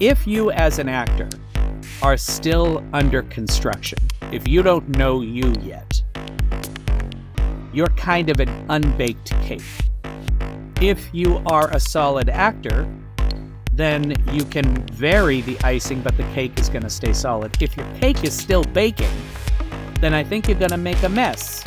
If you as an actor are still under construction, if you don't know you yet, you're kind of an unbaked cake. If you are a solid actor, then you can vary the icing, but the cake is going to stay solid. If your cake is still baking, then I think you're going to make a mess.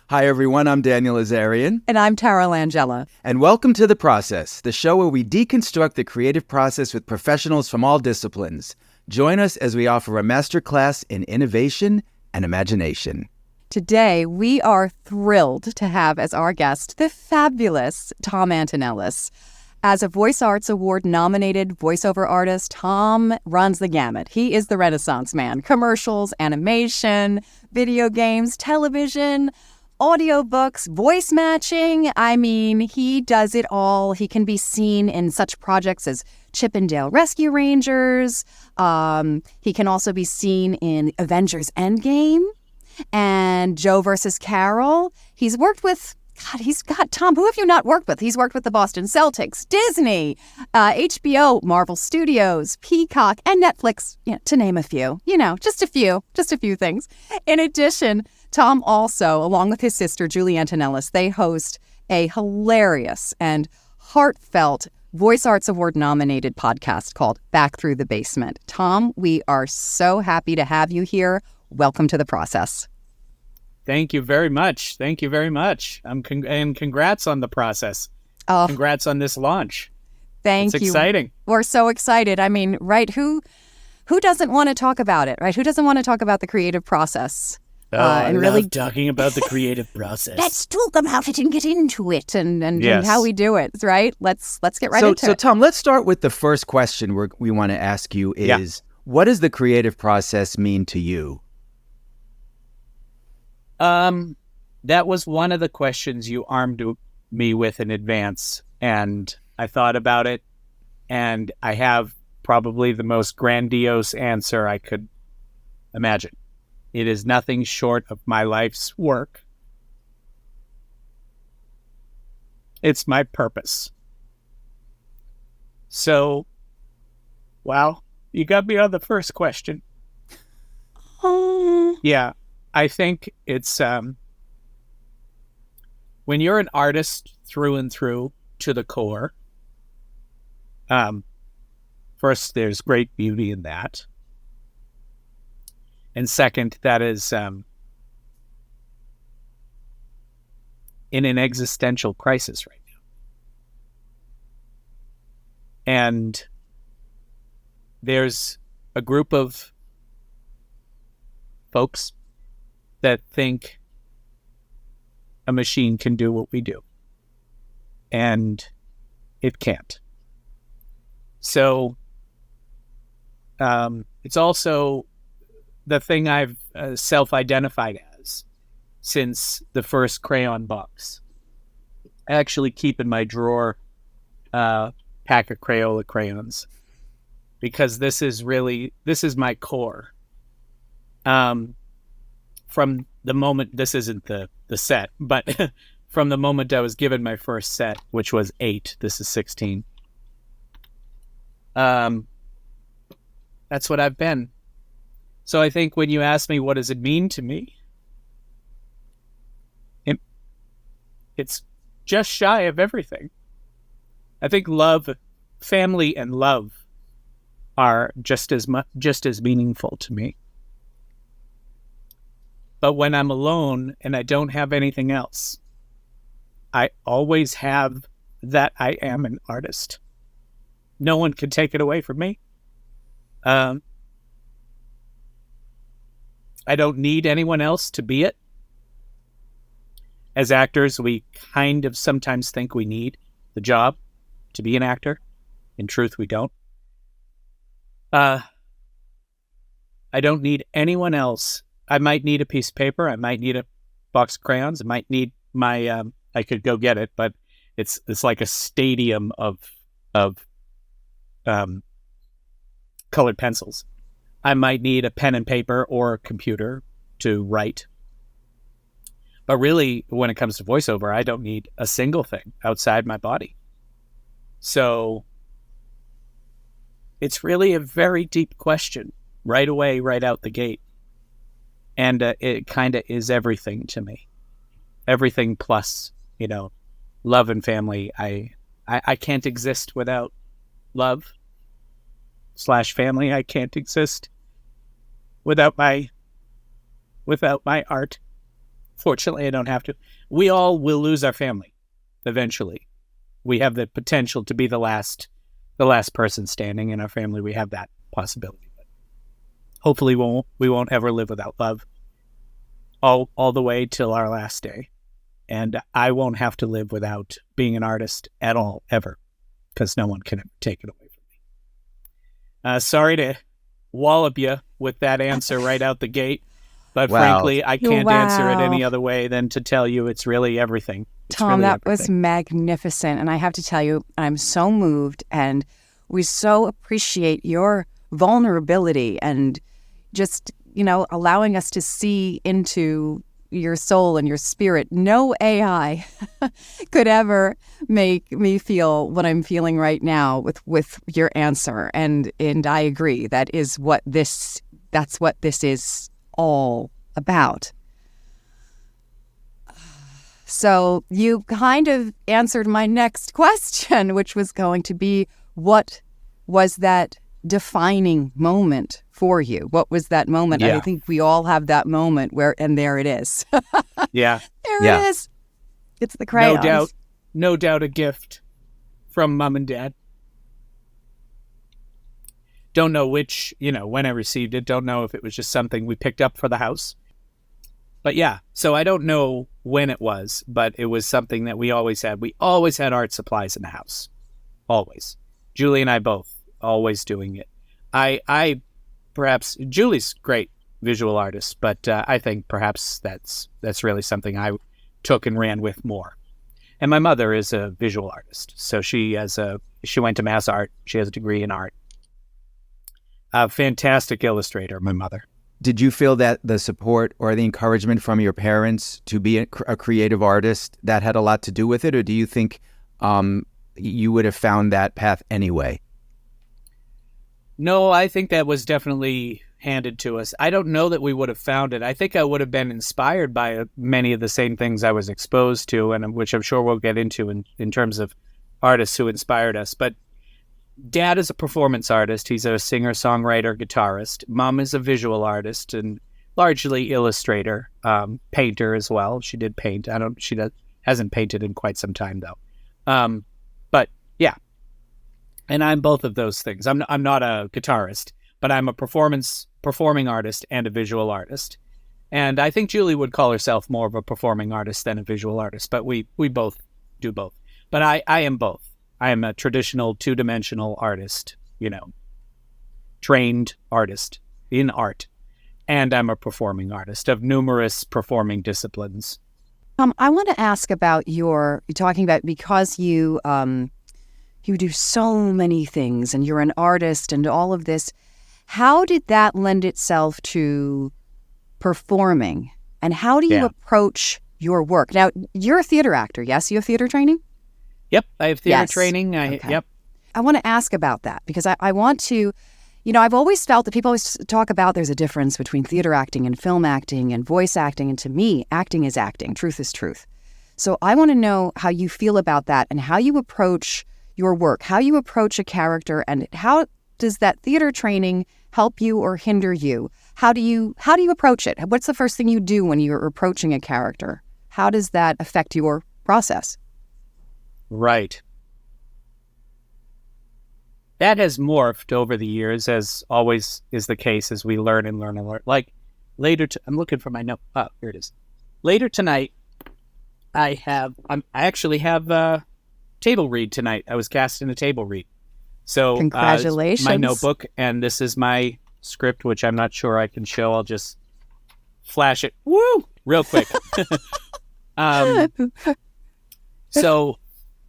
Hi, everyone. I'm Daniel Azarian. And I'm Tara Langella. And welcome to The Process, the show where we deconstruct the creative process with professionals from all disciplines. Join us as we offer a masterclass in innovation and imagination. Today, we are thrilled to have as our guest the fabulous Tom Antonellis. As a Voice Arts Award-nominated voiceover artist, Tom runs the gamut. He is the Renaissance man. Commercials, animation, video games, television, audiobooks, voice matching. I mean, he does it all. He can be seen in such projects as Chip 'n Dale Rescue Rangers. He can also be seen in Avengers Endgame and Joe versus Carol. He's worked with, Tom, who have you not worked with? He's worked with the Boston Celtics, Disney, HBO, Marvel Studios, Peacock, and Netflix, to name a few. Just a few things. In addition, Tom also, along with his sister, Julie Antonellis, they host a hilarious and heartfelt Voice Arts Award-nominated podcast called Back Through the Basement. Tom, we are so happy to have you here. Welcome to The Process. Thank you very much. Thank you very much. And congrats on The Process. Oh, congrats on this launch. Thank you. It's exciting. We're so excited. I mean, right, who doesn't want to talk about it, right? Who doesn't want to talk about the creative process? I love talking about the creative process. Let's talk about it and get into it and Yes. how we do it, right? Let's get right into So, it. Tom, let's start with the first question we want to ask you is, What does the creative process mean to you? That was one of the questions you armed me with in advance, and I thought about it, and I have probably the most grandiose answer I could imagine. It is nothing short of my life's work. It's my purpose. So, wow, you got me on the first question. Yeah, I think it's when you're an artist through and through to the core, first, there's great beauty in that. And second, that is in an existential crisis right now. And there's a group of folks that think a machine can do what we do. And it can't. So it's also the thing I've self-identified as since the first crayon box. I actually keep in my drawer pack of Crayola crayons because this is my core. From the moment, this isn't the set, but from the moment I was given my first set, which was 8, this is 16. That's what I've been. So I think when you ask me what does it mean to me, it's just shy of everything. I think family and love are just as meaningful to me. But when I'm alone and I don't have anything else, I always have that I am an artist. No one can take it away from me. I don't need anyone else to be it. As actors, we kind of sometimes think we need the job to be an actor. In truth, we don't. I don't need anyone else. I might need a piece of paper. I might need a box of crayons. I might need my, I could go get it, but it's like a stadium of colored pencils. I might need a pen and paper or a computer to write. But really, when it comes to voiceover, I don't need a single thing outside my body. So it's really a very deep question right away, right out the gate. And it kind of is everything to me. Everything plus, love and family. I can't exist without love / family. I can't exist without my art. Fortunately, I don't have to. We all will lose our family eventually. We have the potential to be the last person standing in our family. We have that possibility. But hopefully, we won't ever live without love all the way till our last day. And I won't have to live without being an artist at all, ever, because no one can ever take it away from me. Sorry to wallop you with that answer right out the gate. But frankly, I can't answer it any other way than to tell you it's really everything. Tom, that was magnificent. And I have to tell you, I'm so moved, and we so appreciate your vulnerability and just, allowing us to see into your soul and your spirit. No AI could ever make me feel what I'm feeling right now with your answer. And I agree. That's what this is all about. So you kind of answered my next question, which was going to be, what was that defining moment for you? What was that moment? Yeah. I think we all have that moment and there it is. Yeah. There it is. It's the crayons. No doubt a gift from mom and dad. Don't know which, when I received it. Don't know if it was just something we picked up for the house. But yeah, so I don't know when it was, but it was something that we always had. We always had art supplies in the house. Always. Julie and I both, always doing it. I perhaps, Julie's great visual artist, but I think perhaps that's really something I took and ran with more. And my mother is a visual artist. So she went to Mass Art. She has a degree in art. A fantastic illustrator, my mother. Did you feel that the support or the encouragement from your parents to be a creative artist, that had a lot to do with it? Or do you think you would have found that path anyway? No, I think that was definitely handed to us. I don't know that we would have found it. I think I would have been inspired by many of the same things I was exposed to, and which I'm sure we'll get into in terms of artists who inspired us. But Dad is a performance artist. He's a singer, songwriter, guitarist. Mom is a visual artist and largely illustrator, painter as well. She did paint. Hasn't painted in quite some time though. But yeah, and I'm both of those things. I'm not a guitarist, but I'm a performing artist and a visual artist. And I think Julie would call herself more of a performing artist than a visual artist. But we both do both. But I am both. I am a traditional two-dimensional artist, trained artist in art. And I'm a performing artist of numerous performing disciplines. I want to ask about you're talking about, because you do so many things and you're an artist and all of this. How did that lend itself to performing? And how do you approach your work? Now, you're a theater actor, yes? You have theater training? Yep, I have theater training. Yep. I want to ask about that because I want to, I've always felt that people always talk about there's a difference between theater acting and film acting and voice acting. And to me, acting is acting. Truth is truth. So I want to know how you feel about that and how you approach your work, how you approach a character, and how does that theater training help you or hinder you? How do you approach it? What's the first thing you do when you're approaching a character? How does that affect your process? Right. That has morphed over the years, as always is the case as we learn and learn and learn. Like I'm looking for my note. Oh, here it is. Later tonight, I actually have a table read tonight. I was cast in a table read. So congratulations. My notebook, and this is my script, which I'm not sure I can show. I'll just flash it. Woo! real quick. So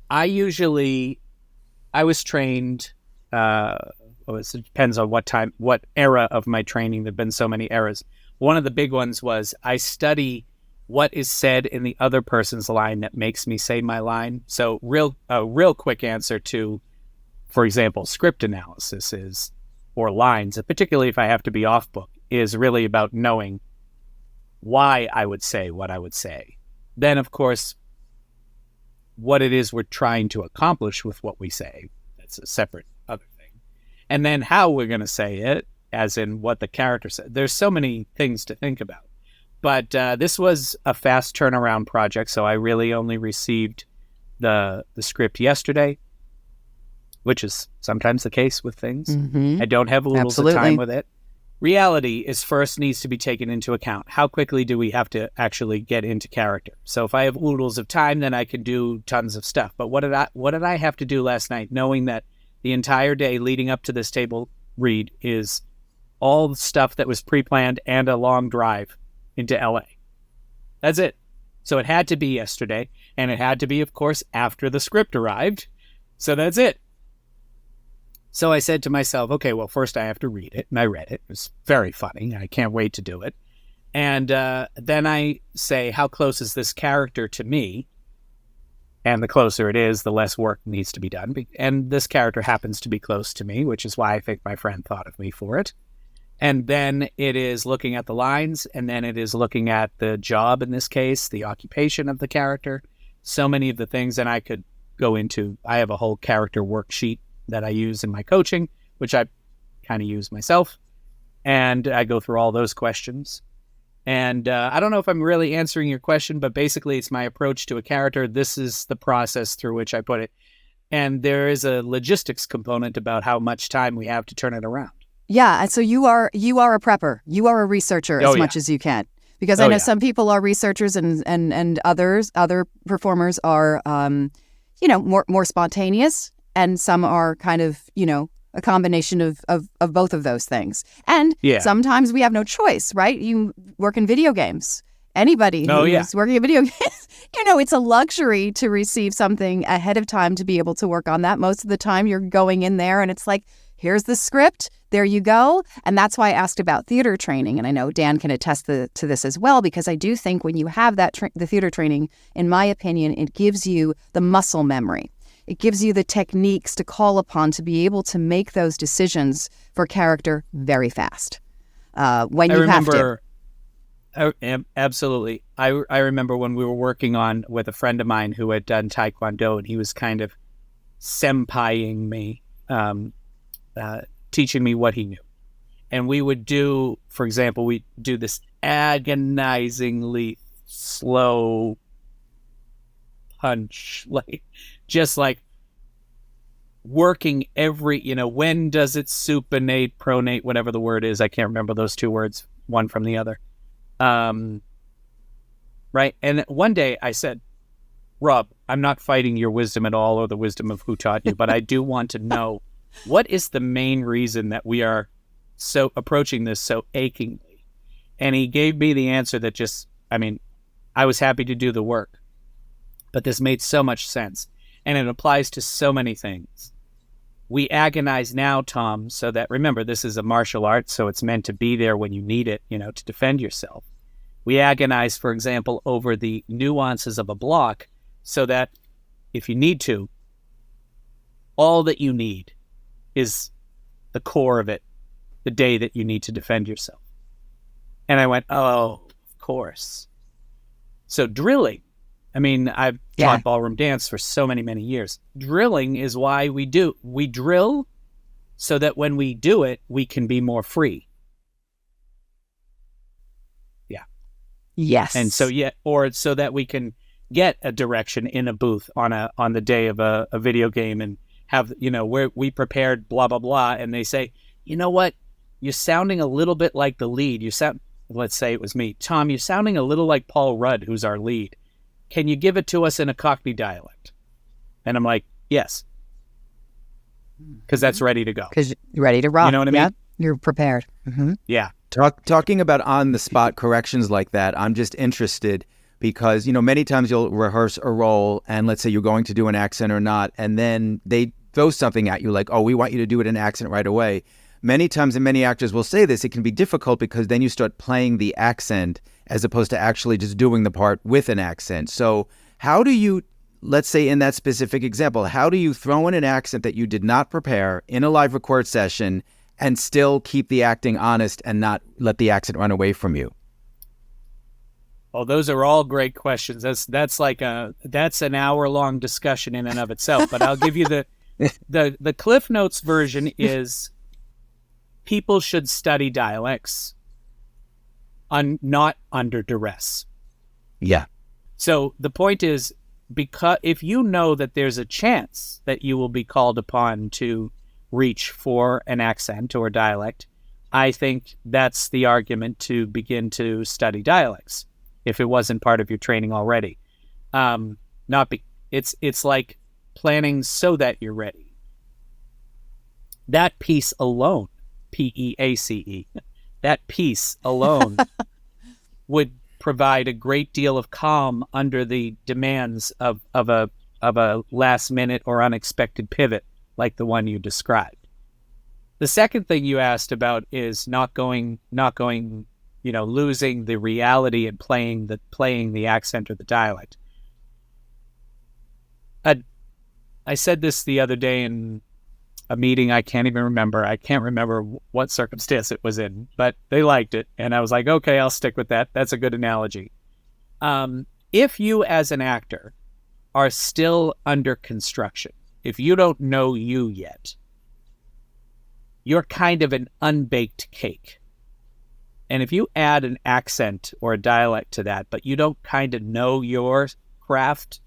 I was trained, it depends on what era of my training. There've been so many eras. One of the big ones was I study what is said in the other person's line that makes me say my line. So a real quick answer to, for example, script analysis is, or lines, particularly if I have to be off book, is really about knowing why I would say what I would say. Then, of course, what it is we're trying to accomplish with what we say. That's a separate other thing. And then how we're going to say it, as in what the character said. There's so many things to think about. But this was a fast turnaround project, so I really only received the script yesterday, which is sometimes the case with things. Mm-hmm. I don't have oodles of time with it. Reality is first needs to be taken into account. How quickly do we have to actually get into character? So if I have oodles of time, then I can do tons of stuff. But what did I have to do last night, knowing that the entire day leading up to this table read is all the stuff that was pre-planned and a long drive into LA. That's it. So it had to be yesterday, and it had to be, of course, after the script arrived. So that's it. So I said to myself, okay, well, first I have to read it. And I read it. It was very funny. I can't wait to do it. And then I say, how close is this character to me? And the closer it is, the less work needs to be done. And this character happens to be close to me, which is why I think my friend thought of me for it. And then it is looking at the lines, and then it is looking at the job, in this case, the occupation of the character. So many of the things, and I could go into, I have a whole character worksheet that I use in my coaching, which I kind of use myself. And I go through all those questions. And I don't know if I'm really answering your question, but basically it's my approach to a character. This is the process through which I put it. And there is a logistics component about how much time we have to turn it around. Yeah, and so you are a prepper. You are a researcher as much as you can. Because I know some people are researchers and other performers are more spontaneous, and some are kind of, a combination of both of those things. And sometimes we have no choice, right? You work in video games. Anybody who's working in video games, it's a luxury to receive something ahead of time to be able to work on that. Most of the time you're going in there and it's like, here's the script, there you go. And that's why I asked about theater training. And I know Dan can attest to this as well, because I do think when you have that the theater training, in my opinion, it gives you the muscle memory. It gives you the techniques to call upon to be able to make those decisions for character very fast when you have to. Absolutely. I remember when we were working with a friend of mine who had done Taekwondo, and he was kind of senpaiing me, teaching me what he knew. And we would do, for example, we do this agonizingly slow punch, just working every, when does it supinate, pronate, whatever the word is. I can't remember those two words, one from the other. Right. And one day I said, Rob, I'm not fighting your wisdom at all, or the wisdom of who taught you, but I do want to know, what is the main reason that we are so approaching this so achingly? And he gave me the answer that I was happy to do the work, but this made so much sense. And it applies to so many things. We agonize now, Tom, so that, remember, this is a martial art, so it's meant to be there when you need it, to defend yourself. We agonize, for example, over the nuances of a block, so that if you need to, all that you need is the core of it, the day that you need to defend yourself. And I went, oh, of course. So drilling, I've taught ballroom dance for so many, many years. Drilling is why we drill so that when we do it, we can be more free. Yeah. Yes. And so, or so that we can get a direction in a booth on the day of a video game and have, where we prepared blah, blah, blah. And they say, you know what? You're sounding a little bit like the lead. Let's say it was me. Tom, you're sounding a little like Paul Rudd, who's our lead. Can you give it to us in a Cockney dialect? And I'm like, yes. Because that's ready to go. Because you're ready to rock. You know what I mean? You're prepared. Mm-hmm. Yeah. Talking about on-the-spot corrections like that, I'm just interested because, many times you'll rehearse a role and let's say you're going to do an accent or not, and then they throw something at you like, oh, we want you to do it in accent right away. Many times, and many actors will say this, it can be difficult because then you start playing the accent as opposed to actually just doing the part with an accent. So how do you, let's say in that specific example, how do you throw in an accent that you did not prepare in a live record session and still keep the acting honest and not let the accent run away from you? Oh, those are all great questions. That's an hour-long discussion in and of itself. But I'll give you the Cliff Notes version is people should study dialects not under duress. Yeah. So the point is, because if you know that there's a chance that you will be called upon to reach for an accent or dialect, I think that's the argument to begin to study dialects if it wasn't part of your training already. It's like planning so that you're ready. That piece alone, PEACE, that piece alone would provide a great deal of calm under the demands of a last minute or unexpected pivot like the one you described. The second thing you asked about is not going, losing the reality and playing the accent or the dialect. I said this the other day in a meeting. I can't remember what circumstance it was in, but they liked it. And I was like, okay, I'll stick with that. That's a good analogy. If you as an actor are still under construction, if you don't know you yet, you're kind of an unbaked cake. And if you add an accent or a dialect to that, but you don't kind of know your craft,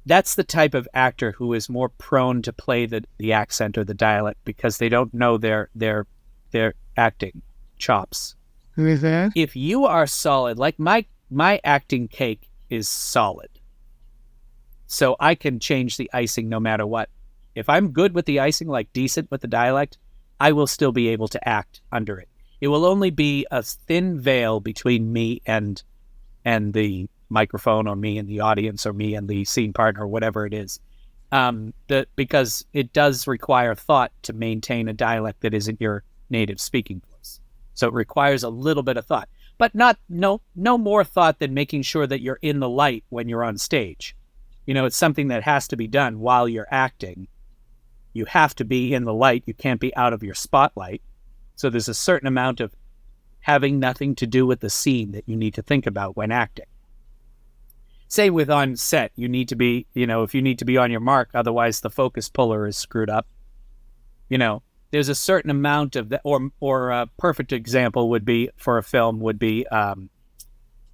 that's the type of actor who is more prone to play the accent or the dialect because they don't know their acting chops. Who is that? If you are solid, like my acting cake is solid, so I can change the icing no matter what. If I'm good with the icing, like decent with the dialect, I will still be able to act under it. It will only be a thin veil between me and the microphone, or me and the audience, or me and the scene partner, or whatever it is. Because it does require thought to maintain a dialect that isn't your native speaking voice. So it requires a little bit of thought, but no more thought than making sure that you're in the light when you're on stage. It's something that has to be done while you're acting. You have to be in the light. You can't be out of your spotlight. So there's a certain amount of having nothing to do with the scene that you need to think about when acting. Same with on set. You need to be, if you need to be on your mark, otherwise the focus puller is screwed up. There's a certain amount of that, or a perfect example would be for a film would be,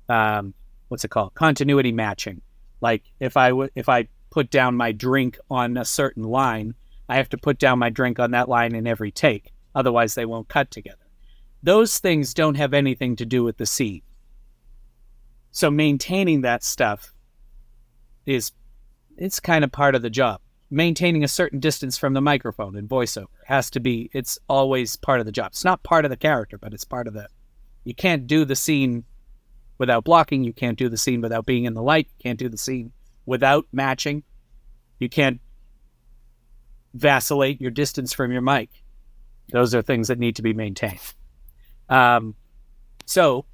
what's it called? Continuity matching. Like if I put down my drink on a certain line, I have to put down my drink on that line in every take. Otherwise, they won't cut together. Those things don't have anything to do with the scene. So maintaining that stuff it's kind of part of the job. Maintaining a certain distance from the microphone in voiceover it's always part of the job. It's not part of the character, but it's part of you can't do the scene without blocking. You can't do the scene without being in the light. You can't do the scene without matching. You can't vacillate your distance from your mic. Those are things that need to be maintained. So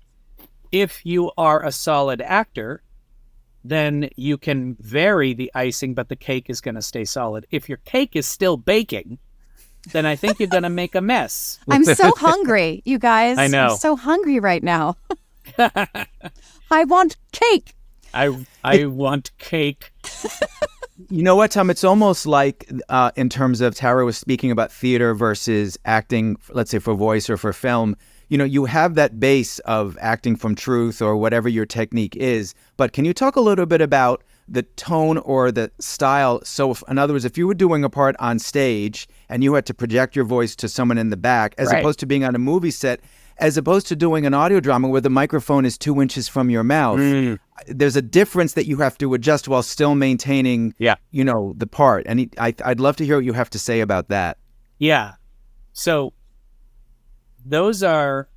if you are a solid actor, then you can vary the icing, but the cake is going to stay solid. If your cake is still baking, then I think you're going to make a mess. I'm so hungry, you guys. I know. I'm so hungry right now. I want cake. I want cake. You know what, Tom? It's almost like in terms of Tara was speaking about theater versus acting, let's say for voice or for film. You have that base of acting from truth or whatever your technique is. But can you talk a little bit about the tone or the style? So in other words, if you were doing a part on stage and you had to project your voice to someone in the back, as Right. opposed to being on a movie set, as opposed to doing an audio drama where the microphone is 2 inches from your mouth, there's a difference that you have to adjust while still maintaining, the part. And I'd love to hear what you have to say about that. Yeah. So those are,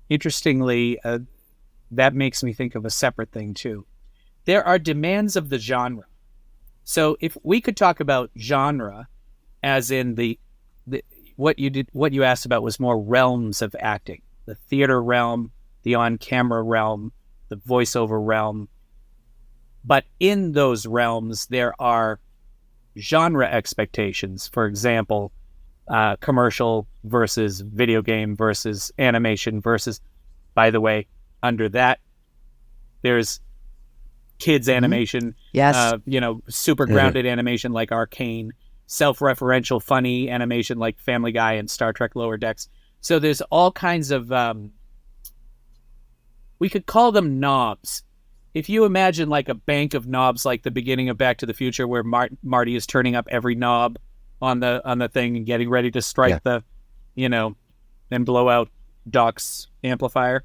interestingly, that makes me think of a separate thing too. There are demands of the genre. So if we could talk about genre as in what you asked about was more realms of acting, the theater realm, the on-camera realm, the voiceover realm. But in those realms, there are genre expectations. For example, commercial versus video game versus animation versus, by the way, under that, there's kids animation, Yes. super grounded animation like Arcane, self-referential funny animation like Family Guy and Star Trek Lower Decks. So there's all kinds of, we could call them knobs. If you imagine like a bank of knobs, like the beginning of Back to the Future, where Marty is turning up every knob on the thing and getting ready to strike the, then blow out Doc's amplifier.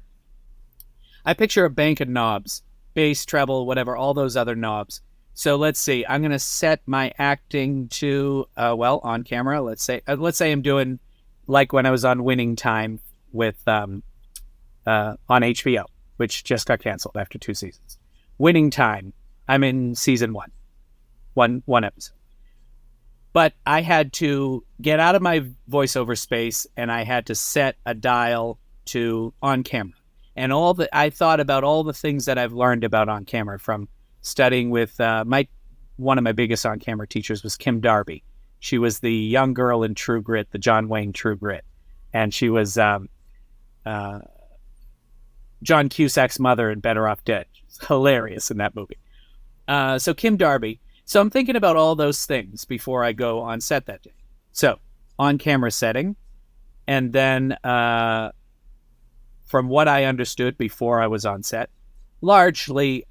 I picture a bank of knobs, bass, treble, whatever, all those other knobs. So let's see. I'm going to set my acting to, on camera. Let's say I'm doing like when I was on Winning Time with on HBO, which just got canceled after 2 seasons. Winning Time. I'm in season 1 episode. But I had to get out of my voiceover space and I had to set a dial to on camera. And I thought about all the things that I've learned about on camera from studying with one of my biggest on camera teachers was Kim Darby. She was the young girl in True Grit, the John Wayne True Grit. And she was John Cusack's mother in Better Off Dead. She's hilarious in that movie. So Kim Darby. So I'm thinking about all those things before I go on set that day. So on camera setting, and then from what I understood before I was on set, largely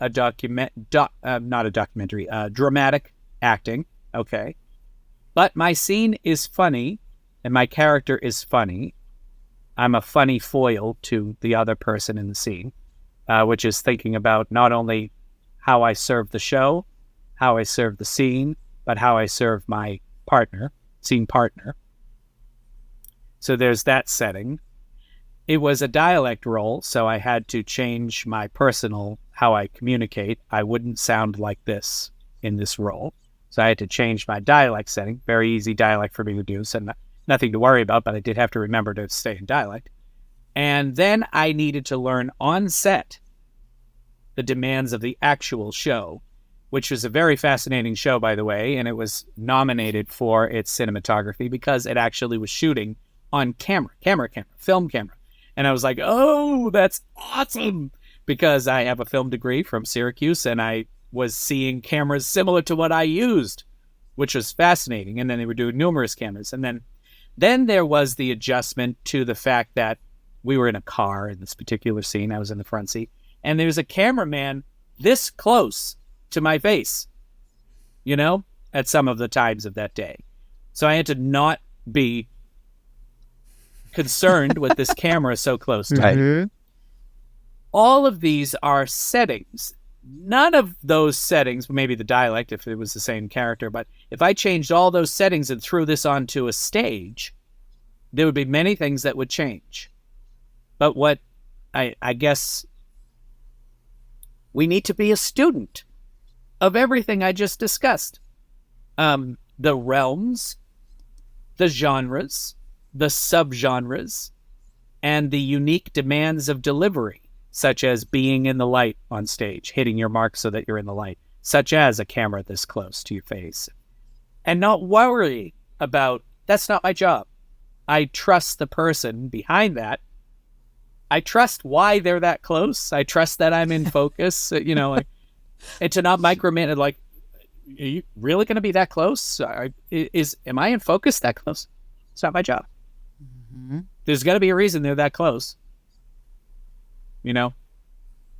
dramatic acting, okay? But my scene is funny, and my character is funny. I'm a funny foil to the other person in the scene, which is thinking about not only how I serve the show, how I serve the scene, but how I serve my scene partner. So there's that setting. It was a dialect role, so I had to change my personal, how I communicate. I wouldn't sound like this in this role. So I had to change my dialect setting. Very easy dialect for me to do, so nothing to worry about, but I did have to remember to stay in dialect. And then I needed to learn on set the demands of the actual show, which was a very fascinating show, by the way, and it was nominated for its cinematography because it actually was shooting on camera, film camera. And I was like, oh, that's awesome, because I have a film degree from Syracuse, and I was seeing cameras similar to what I used, which was fascinating. And then they were doing numerous cameras. And then there was the adjustment to the fact that we were in a car in this particular scene. I was in the front seat, and there was a cameraman this close to my face, at some of the times of that day. So I had to not be concerned with this camera so close to me. All of these are settings. None of those settings, maybe the dialect if it was the same character, but if I changed all those settings and threw this onto a stage, there would be many things that would change. But what I guess we need to be a student of everything I just discussed. The realms, the genres, the subgenres, and the unique demands of delivery, such as being in the light on stage, hitting your mark so that you're in the light, such as a camera this close to your face. And not worry about, that's not my job. I trust the person behind that. I trust why they're that close. I trust that I'm in focus, and to not micromanage, like, are you really going to be that close? Am I in focus that close? It's not my job. There's got to be a reason they're that close,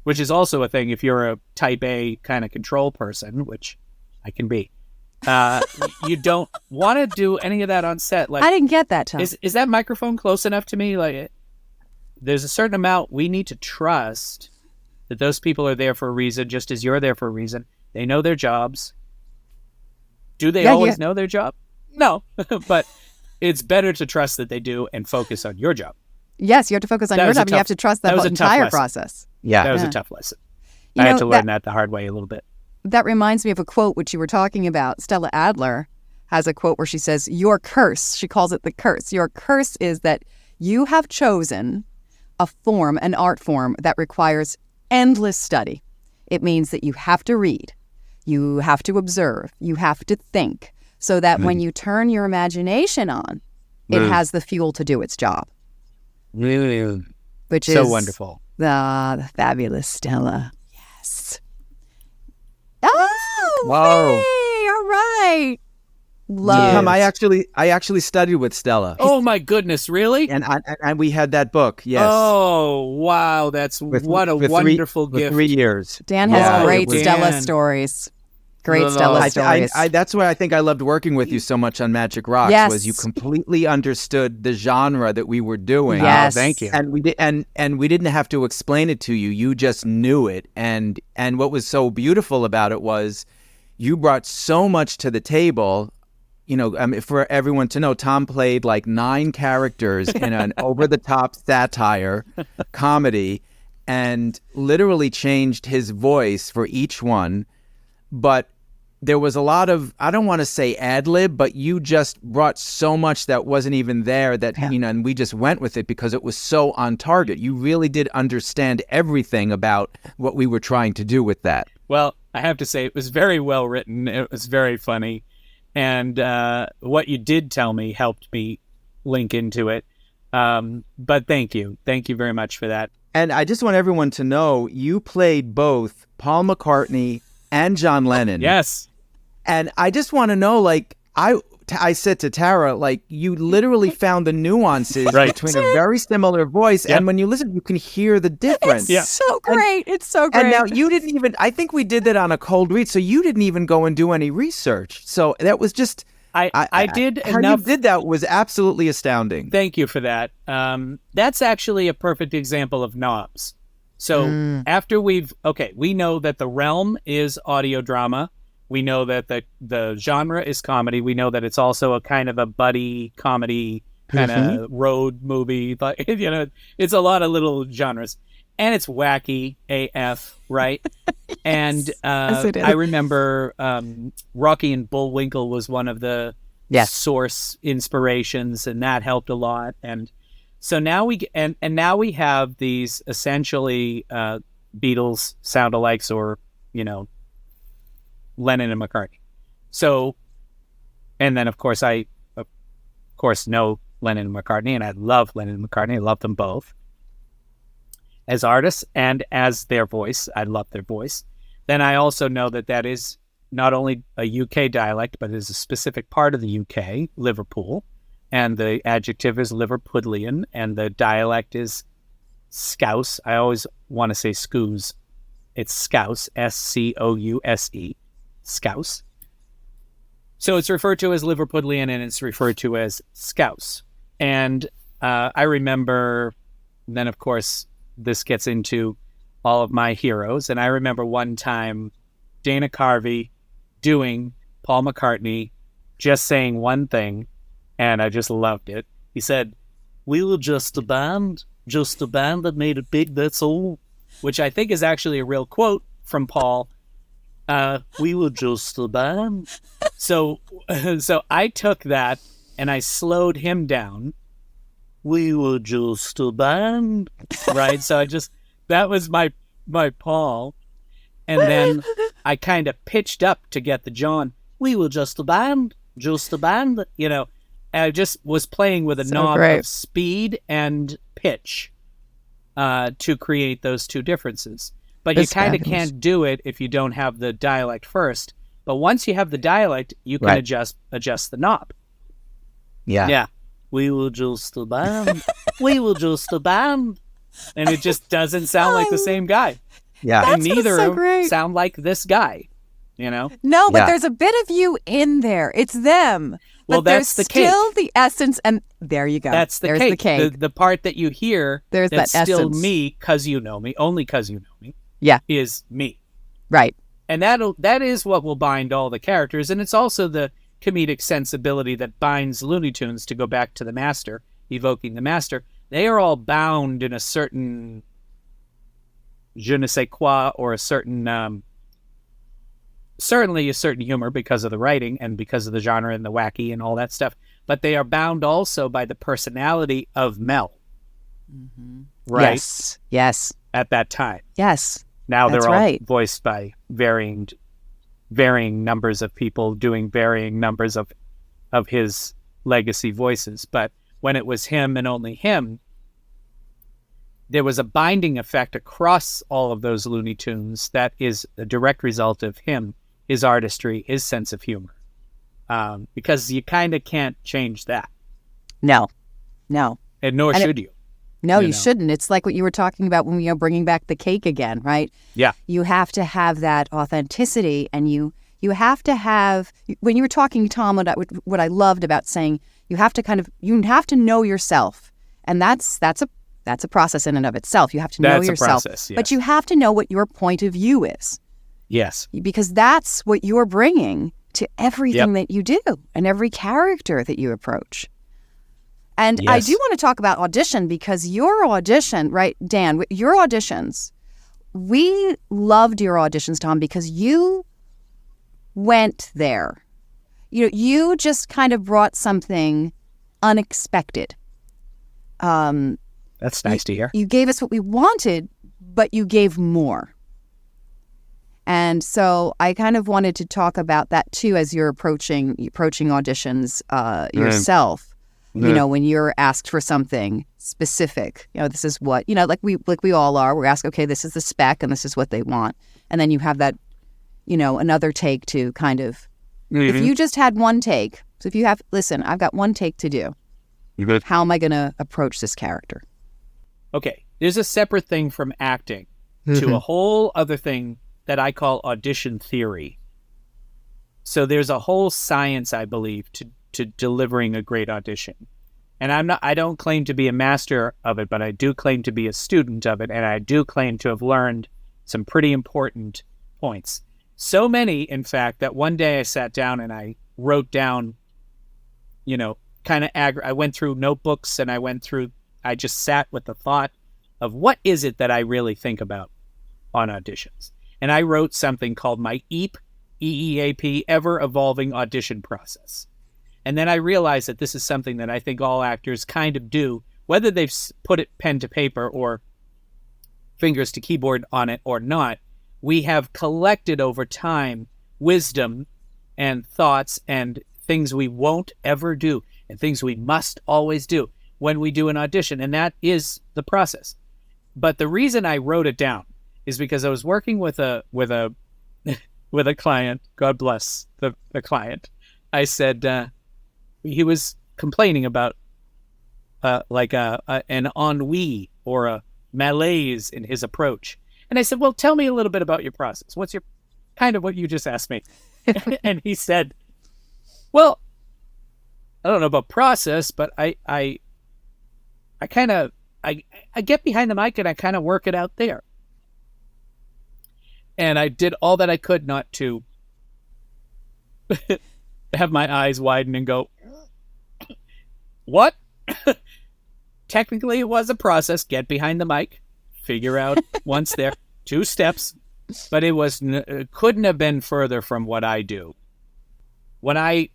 which is also a thing if you're a type A kind of control person, which I can be. You don't want to do any of that on set. Like, I didn't get that, Tom. Is that microphone close enough to me? Like, there's a certain amount we need to trust that those people are there for a reason, just as you're there for a reason. They know their jobs. Do they always know their job? No, but it's better to trust that they do and focus on your job. Yes, you have to focus on That your was a job. And you have to trust the that was whole a tough entire lesson. process. Yeah. That was Yeah. a tough lesson. You I had know, to learn that the hard way a little bit. That reminds me of a quote which you were talking about. Stella Adler has a quote where she says, "Your curse," she calls it the curse. Your curse is that you have chosen a form, an art form that requires endless study. It means that you have to read, you have to observe, you have to think, so that when you turn your imagination on, it has the fuel to do its job. Which So is wonderful. The fabulous Stella. Yes. Oh, Whoa. hey, all right. Tom, Love. I actually studied with Stella, Oh my goodness, really? and we had that book. Yes. Oh, wow. That's what a for wonderful for gift. 3 years. Dan has Yeah, great it was- Stella Dan. stories. Great No, Stella I, stories. that's why I think I loved working with you so much on Magic Rocks. Yes. Was you completely understood the genre that we were doing. Yes. thank you. And we did, and we didn't have to explain it to you. You just knew it. And what was so beautiful about it was you brought so much to the table. You know, for everyone to know, Tom played like 9 characters in an over-the-top satire comedy, and literally changed his voice for each one. But there was a lot of, I don't want to say ad lib, but you just brought so much that wasn't even there that, Yeah. you know, and we just went with it because it was so on target. You really did understand everything about what we were trying to do with that. Well, I have to say, it was very well written. It was very funny. And what you did tell me helped me link into it. But thank you. Thank you very much for that. And I just want everyone to know you played both Paul McCartney and John Lennon. Yes. And I just want to know, like, I said to Tara, like, you literally found the nuances Right. between a very similar voice. Yep. And when you listen, you can hear the difference. Yeah. so great. It's so great. And now you didn't even, I think we did that on a cold read, so you didn't even go and do any research. So that was just, I did how enough. you did that was absolutely astounding. Thank you for that. That's actually a perfect example of knobs. So after we know that the realm is audio drama. We know that the genre is comedy. We know that it's also a kind of a buddy comedy kind of road movie. But, you know, it's a lot of little genres. And it's wacky AF, right? And it is. I remember Rocky and Bullwinkle was one of the Yes. source inspirations, and that helped a lot. And so now now we have these essentially Beatles sound-alikes, or, you know, Lennon and McCartney. So, and then of course I know Lennon and McCartney, and I love Lennon and McCartney. I love them both as artists and as their voice. I love their voice. Then I also know that is not only a UK dialect, but is a specific part of the UK, Liverpool, and the adjective is Liverpudlian, and the dialect is Scouse. I always want to say Scouse. It's Scouse, Scouse, Scouse. So it's referred to as Liverpudlian, and it's referred to as Scouse. And I remember, then of course, this gets into all of my heroes. And I remember one time Dana Carvey doing Paul McCartney, just saying one thing, and I just loved it. He said, "We were just a band that made it big, that's all," which I think is actually a real quote from Paul. We were just a band. So I took that and I slowed him down. We were just a band, right? So that was my Paul. And then I kind of pitched up to get the John. We were just a band, you know. I just was playing with a knob of speed and pitch to create those two differences. But you kind of can't do it if you don't have the dialect first. But once you have the dialect, you can adjust the knob. Yeah. Yeah. We were just a band. We were just a band. And it just doesn't sound like the same guy. Yeah. And neither so of them great. sound like this guy, you know? No, but Yeah. there's a bit of you in there. It's them. Well, but that's there's the cake. still the essence, and there you go. That's the There's cake. the cake. The part that you hear There's that's that still essence. me, because you know me, only because you know me, Yeah. is me. Right. And that is what will bind all the characters. And it's also comedic sensibility that binds Looney Tunes, to go back to the master, evoking the master, they are all bound in a certain je ne sais quoi, or a certain, certainly a certain humor because of the writing and because of the genre and the wacky and all that stuff. But they are bound also by the personality of Mel. Mm-hmm. Right? Yes. At that time. Yes. Now That's they're all right. voiced by varying numbers of people doing varying numbers of his legacy voices. But when it was him and only him, there was a binding effect across all of those Looney Tunes that is a direct result of him, his artistry, his sense of humor. Because you kind of can't change that. No. And nor should you. No, you shouldn't. It's like what you were talking about when we are bringing back the cake again, right? Yeah. You have to have that authenticity, and you have to have, when you were talking, Tom, what I loved about saying you have to know yourself. And that's a process in and of itself. You have to know yourself. That's a process, yes. But you have to know what your point of view is. Yes. Because that's what you're bringing to everything that you do and every character that you approach. And I do want to talk about audition, because your audition, right, Dan, your auditions, we loved your auditions, Tom, because you went there. You just kind of brought something unexpected. That's nice to hear. You gave us what we wanted, but you gave more. And so I kind of wanted to talk about that too, as you're approaching auditions yourself. When you're asked for something specific, this is what, like we all are. We're asked, okay, this is the spec and this is what they want. And then you have that, another take to kind of, if you just had one take, so if you have, listen, I've got one take to do. How am I going to approach this character? Okay, there's a separate thing from acting to a whole other thing that I call audition theory. So there's a whole science, I believe, to delivering a great audition. And I don't claim to be a master of it, but I do claim to be a student of it, and I do claim to have learned some pretty important points. So many, in fact, that one day I sat down and I wrote down, I went through notebooks, and I just sat with the thought of what is it that I really think about on auditions. And I wrote something called my EEAP, Ever Evolving Audition Process. And then I realized that this is something that I think all actors kind of do, whether they've put it pen to paper or fingers to keyboard on it or not. We have collected over time wisdom and thoughts and things we won't ever do and things we must always do when we do an audition. And that is the process. But the reason I wrote it down is because I was working with a client. God bless the client. I said, he was complaining about an ennui or a malaise in his approach. And I said, well, tell me a little bit about your process. What's your kind of what you just asked me? And he said, well, I don't know about process, but I get behind the mic and I kind of work it out there. And I did all that I could not to have my eyes widen and go, what? Technically, it was a process. Get behind the mic, figure out once there, 2 steps, but it couldn't have been further from what I do. When I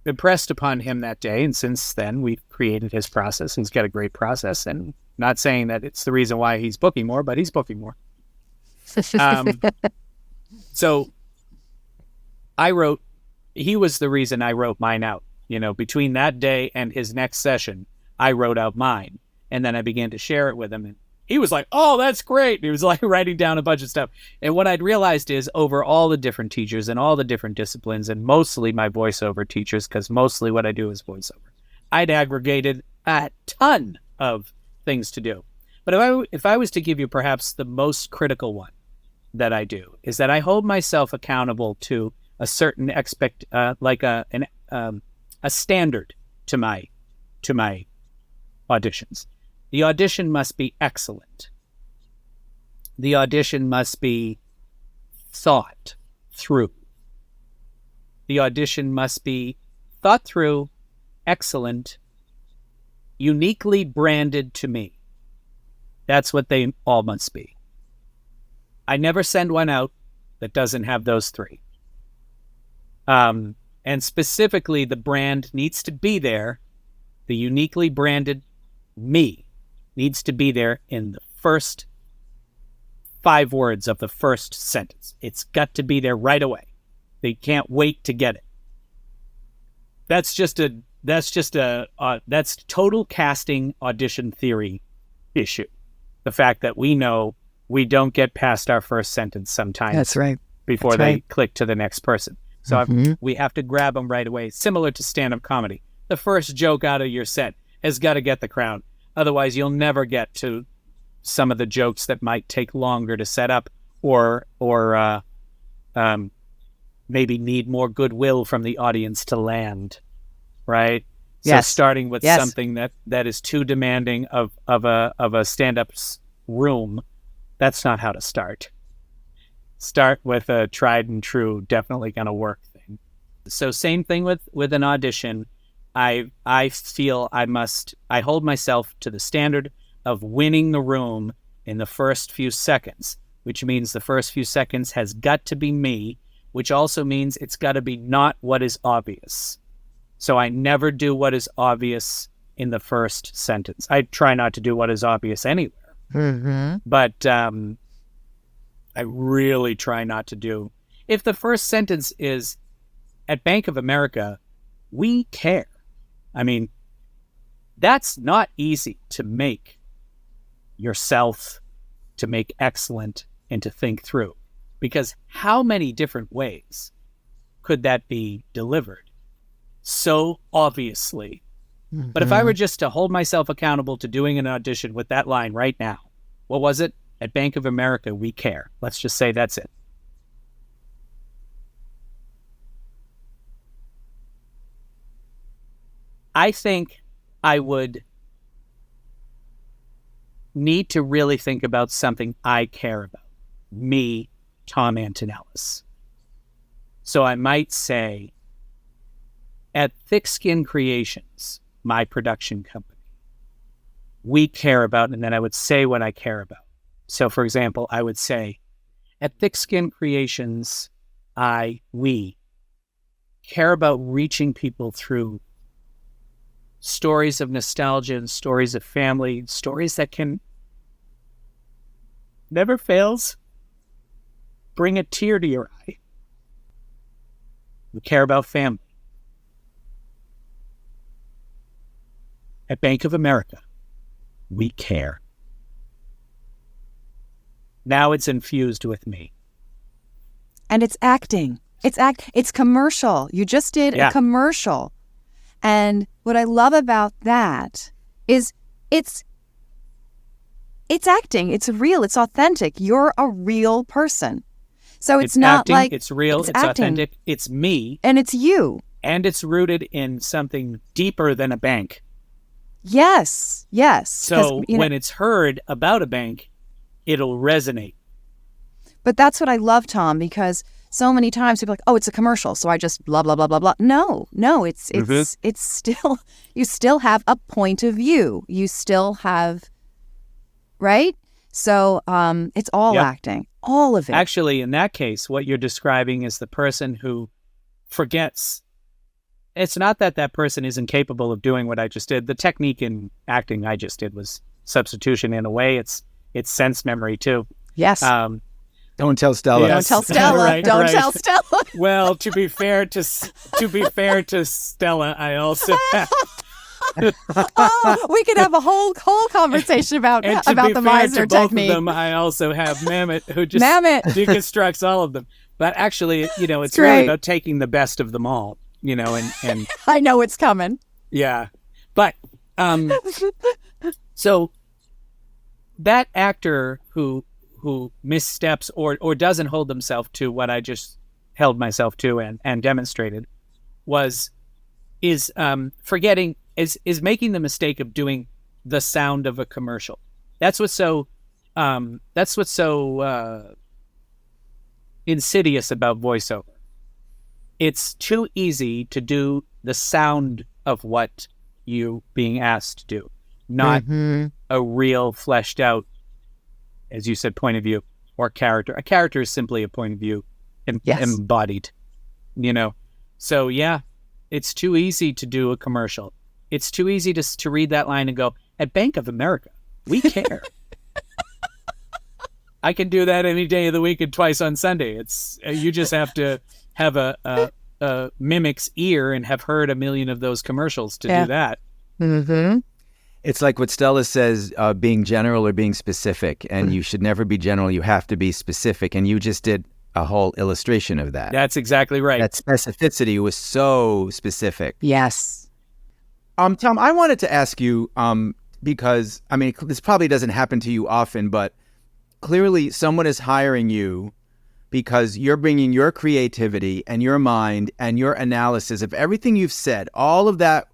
impressed upon him that day, and since then we've created his process, he's got a great process, and not saying that it's the reason why he's booking more, but he's booking more. So he was the reason I wrote mine out. Between that day and his next session, I wrote out mine. And then I began to share it with him. And he was like, oh, that's great. And he was like writing down a bunch of stuff. And what I'd realized is over all the different teachers and all the different disciplines, and mostly my voiceover teachers, because mostly what I do is voiceover, I'd aggregated a ton of things to do. But if I was to give you perhaps the most critical one that I do, is that I hold myself accountable to a certain a standard to my auditions. The audition must be excellent. The audition must be thought through. the audition must be thought through, excellent, uniquely branded to me. That's what they all must be. I never send one out that doesn't have those three. And specifically, the brand needs to be there. The uniquely branded me needs to be there in the first 5 words of the first sentence. It's got to be there right away. They can't wait to get it. That's total casting audition theory issue. The fact that we know we don't get past our first sentence sometimes. That's right. Before they click to the next person. So we have to grab them right away. Similar to stand-up comedy. The first joke out of your set has got to get the crowd. Otherwise, you'll never get to some of the jokes that might take longer to set up or maybe need more goodwill from the audience to land, right? Yes. So starting with something that is too demanding of a stand-up's room, that's not how to start. Start with a tried and true, definitely going to work thing. So same thing with an audition. I feel I hold myself to the standard of winning the room in the first few seconds, which means the first few seconds has got to be me, which also means it's got to be not what is obvious. So I never do what is obvious in the first sentence. I try not to do what is obvious anywhere. But I really try not to do. If the first sentence is, at Bank of America, we care. I mean, that's not easy to make yourself, to make excellent, and to think through. Because how many different ways could that be delivered? So obviously. But if I were just to hold myself accountable to doing an audition with that line right now, what was it? At Bank of America, we care. Let's just say that's it. I think I would need to really think about something I care about. Me, Tom Antonellis. So I might say, at Thick Skin Creations, my production company, we care about, and then I would say what I care about. So, for example, I would say, at Thick Skin Creations, we care about reaching people through stories of nostalgia and stories of family, stories that can never fails bring a tear to your eye. We care about family. At Bank of America, we care. Now it's infused with me. And it's acting. It's commercial. You just did a commercial. And what I love about that is it's acting. It's real. It's authentic. You're a real person. So it's not acting, like it's real, it's authentic, it's me. And it's you. And it's rooted in something deeper than a bank. Yes. So when it's heard about a bank, it'll resonate. But that's what I love, Tom, because so many times people are like, oh, it's a commercial, so I just blah, blah, blah, blah, blah. No, it's still, you still have a point of view. You still have, right? So it's all acting, all of it. Actually, in that case, what you're describing is the person who forgets. It's not that that person isn't capable of doing what I just did. The technique in acting I just did was substitution in a way. It's sense memory too. Yes. Don't tell Stella. Don't tell Stella. Right, Don't right. tell Stella. Well, to be fair to Stella, I also have, Oh, we could have a whole conversation about and to the be fair miser to both technique. of them, I also have Mamet, who just Mamet. deconstructs all of them. But actually, it's really great. about taking the best of them all, and I know it's coming. yeah. But so that actor who missteps or doesn't hold themselves to what I just held myself to and demonstrated is forgetting is making the mistake of doing the sound of a commercial. That's what's so insidious about voiceover. it's too easy to do the sound of what you being asked to do, not a real fleshed out, as you said, point of view or character. A character is simply a point of view embodied, So yeah, it's too easy to do a commercial. It's too easy to read that line and go, at Bank of America, we care. I can do that any day of the week and twice on Sunday. It's you just have to have a mimic's ear and have heard a million of those commercials to do that. Mm-hmm. It's like what Stella says, being general or being specific, and you should never be general. You have to be specific, and you just did a whole illustration of that. That's exactly right. That specificity was so specific. Yes. Tom, I wanted to ask you, because, I mean, this probably doesn't happen to you often, but clearly someone is hiring you because you're bringing your creativity and your mind and your analysis of everything you've said. All of that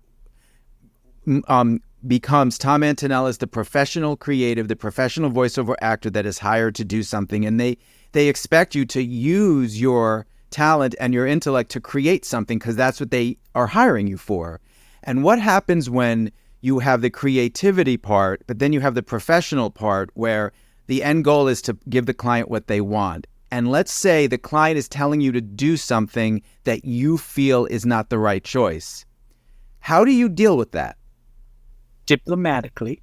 becomes Tom Antonellis, the professional creative, the professional voiceover actor that is hired to do something. And they expect you to use your talent and your intellect to create something because that's what they are hiring you for. And what happens when you have the creativity part, but then you have the professional part where the end goal is to give the client what they want? And let's say the client is telling you to do something that you feel is not the right choice. How do you deal with that? Diplomatically.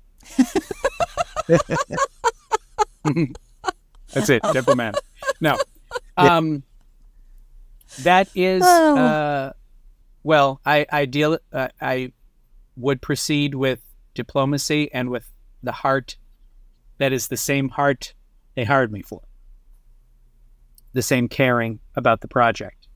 That's it. Diplomatic. No. That is, well, I would proceed with diplomacy and with the heart that is the same heart they hired me for. The same caring about the project.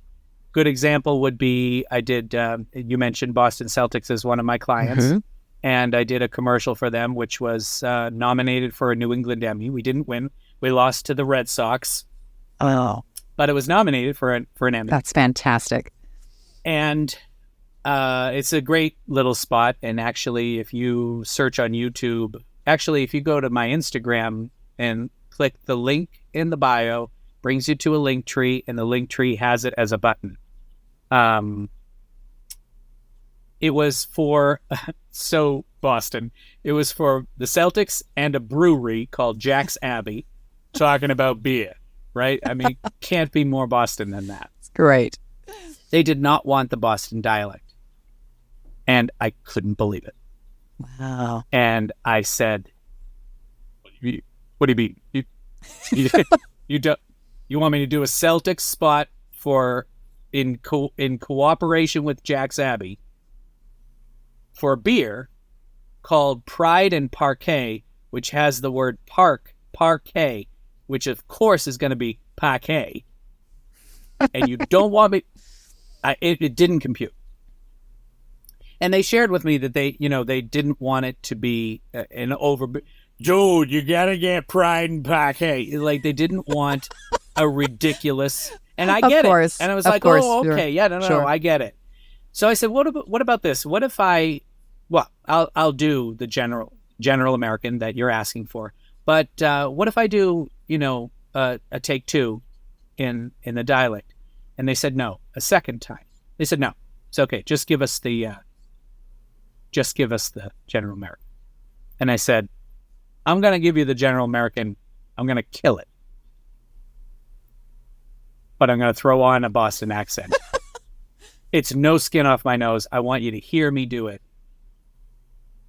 Good example would be I did, you mentioned Boston Celtics as one of my clients, and I did a commercial for them, which was nominated for a New England Emmy. We didn't win. We lost to the Red Sox. Oh. But it was nominated for an Emmy. That's fantastic. And it's a great little spot. And actually, if you search on YouTube, if you go to my Instagram and click the link in the bio, brings you to a link tree, and the link tree has it as a button. It was for, Boston, it was for the Celtics and a brewery called Jack's Abbey talking about beer, right? I mean, can't be more Boston than that. It's great. They did not want the Boston dialect. And I couldn't believe it. Wow. And I said, what do you mean? You want me to do a Celtics spot in cooperation with Jack's Abbey for a beer called Pride and Parquet, which has the word parquet, which of course is going to be parquet. And you don't want me... It didn't compute. And they shared with me that they didn't want it to be an over... Dude, you got to get Pride and Parquet. Like, they didn't want a ridiculous... And I get it. And I was like, oh, okay. Sure. Yeah, no, I get it. So I said, what about this? What if I'll do the general American that you're asking for. But what if I do, a take two in the dialect? And they said no. A second time, they said no. It's okay. Just give us the general American. And I said, I'm going to give you the general American. I'm going to kill it. But I'm going to throw on a Boston accent. It's no skin off my nose. I want you to hear me do it.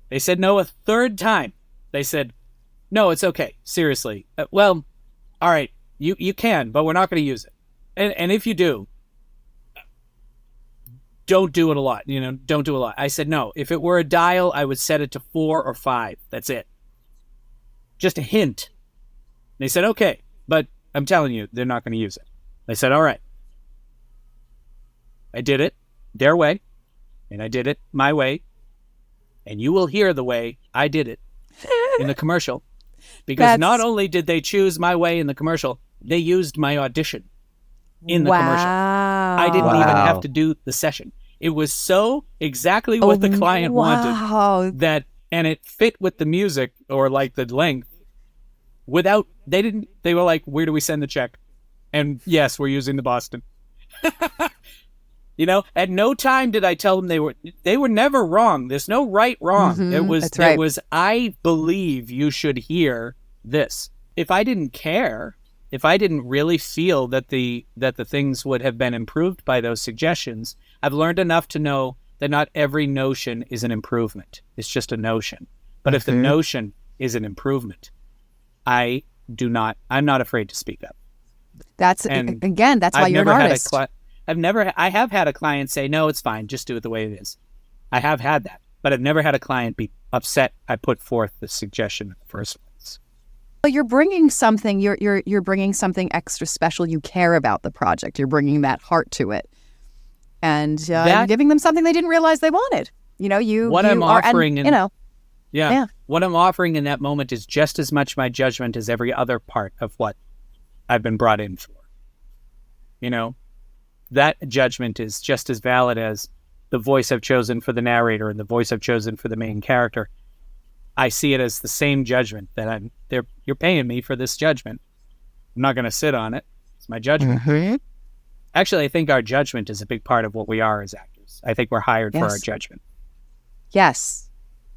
They said no a third time. They said, no, it's okay. Seriously. Well, all right, you can, but we're not going to use it. And if you do, don't do it a lot. Don't do a lot. I said, no, if it were a dial, I would set it to 4 or 5. That's it. Just a hint. They said, okay, but I'm telling you, they're not going to use it. I said, all right. I did it their way, and I did it my way, and you will hear the way I did it in the commercial. Because not only did they choose my way in the commercial, they used my audition in the commercial. I didn't even have to do the session. It was so exactly what the client wanted and it fit with the music or like the length they were like, where do we send the check? And yes, we're using the Boston. You know, at no time did I tell them they were never wrong. There's no right, wrong. That's right. It was, I believe you should hear this. If I didn't care, if I didn't really feel that the things would have been improved by those suggestions, I've learned enough to know that not every notion is an improvement. It's just a notion. But if the notion is an improvement, I'm not afraid to speak up. That's why you're an artist. I have had a client say, no, it's fine. Just do it the way it is. I have had that, but I've never had a client be upset I put forth the suggestion in the first place. Well, you're bringing something, you're bringing something extra special. You care about the project. You're bringing that heart to it. And you're giving them something they didn't realize they wanted. You know, what I'm offering in that moment is just as much my judgment as every other part of what I've been brought in for. You know, that judgment is just as valid as the voice I've chosen for the narrator and the voice I've chosen for the main character. I see it as the same judgment that you're paying me for this judgment. I'm not going to sit on it. It's my judgment. Mm-hmm. Actually, I think our judgment is a big part of what we are as actors. I think we're hired for our judgment. Yes.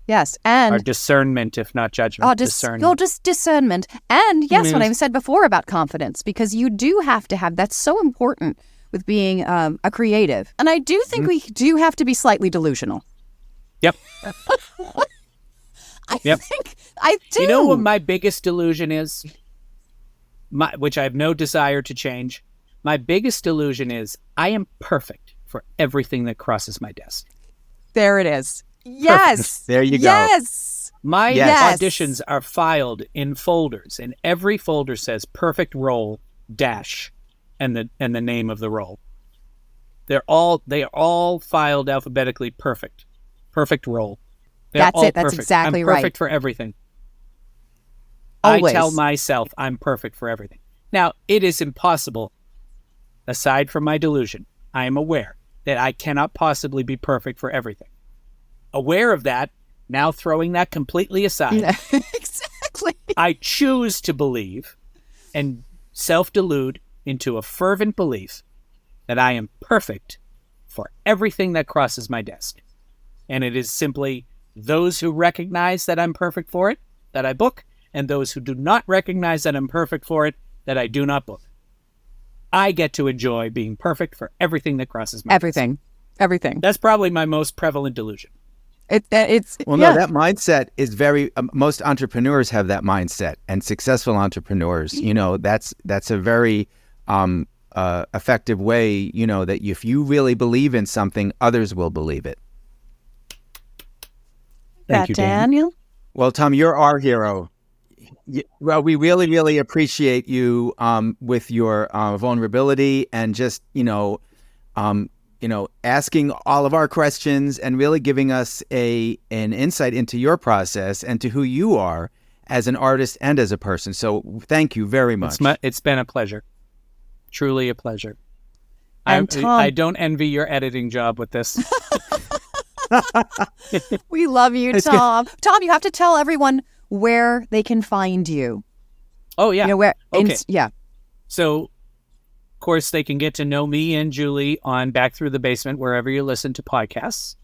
And our discernment, if not judgment. Discernment. Just discernment. And yes, what I said before about confidence, because you do have to have, that's so important with being a creative. And I do think we do have to be slightly delusional. Yep. I think I do. You know what my biggest delusion is? Which I have no desire to change. My biggest delusion is I am perfect for everything that crosses my desk. There it is. Yes. Perfect. There you go. Yes. My auditions are filed in folders, and every folder says perfect role dash and the name of the role. They are all filed alphabetically perfect. Perfect role. That's it. That's perfect. exactly I'm right. Perfect for everything. Always. I tell myself I'm perfect for everything. Now, it is impossible, aside from my delusion. I am aware that I cannot possibly be perfect for everything. Aware of that, now throwing that completely aside. Exactly. I choose to believe and self-delude into a fervent belief that I am perfect for everything that crosses my desk. And it is simply those who recognize that I'm perfect for it, that I book, and those who do not recognize that I'm perfect for it, that I do not book. I get to enjoy being perfect for everything that crosses my desk. Everything. That's probably my most prevalent delusion. No, that mindset is very. Most entrepreneurs have that mindset, and successful entrepreneurs. You know, that's a very effective way. You know, that if you really believe in something, others will believe it. Thank you, Daniel. Well, Tom, you're our hero. Well, we really, really appreciate you with your vulnerability and just asking all of our questions and really giving us an insight into your process and to who you are as an artist and as a person. So thank you very much. It's been a pleasure. Truly a pleasure. And Tom, I don't envy your editing job with this. We love you, Tom. Tom, you have to tell everyone where they can find you. Oh, yeah. You know, where? Okay. Yeah. So, of course, they can get to know me and Julie on Back Through the Basement, wherever you listen to podcasts.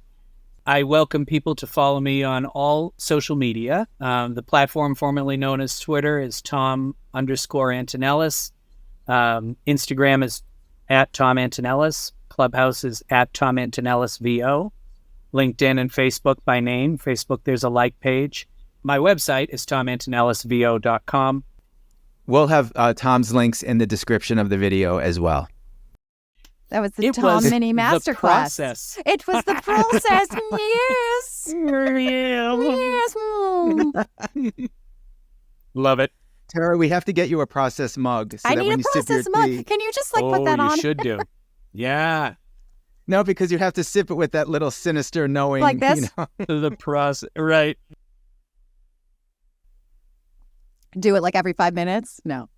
I welcome people to follow me on all social media. The platform formerly known as Twitter is Tom_Antonellis. Instagram is @TomAntonellis. Clubhouse is @TomAntonellisVO. LinkedIn and Facebook by name. Facebook, there's a like page. My website is tomantonellisvo.com. We'll have Tom's links in the description of the video as well. That was the Tom Mini Masterclass. It was the process. Yes. Love it. Tara, we have to get you a process mug. So I that need when a you sip process your mug. tea... Can you just put that on? You should do. Yeah. No, because you have to sip it with that little sinister knowing. Like this? The process, right. Do it like every 5 minutes? No.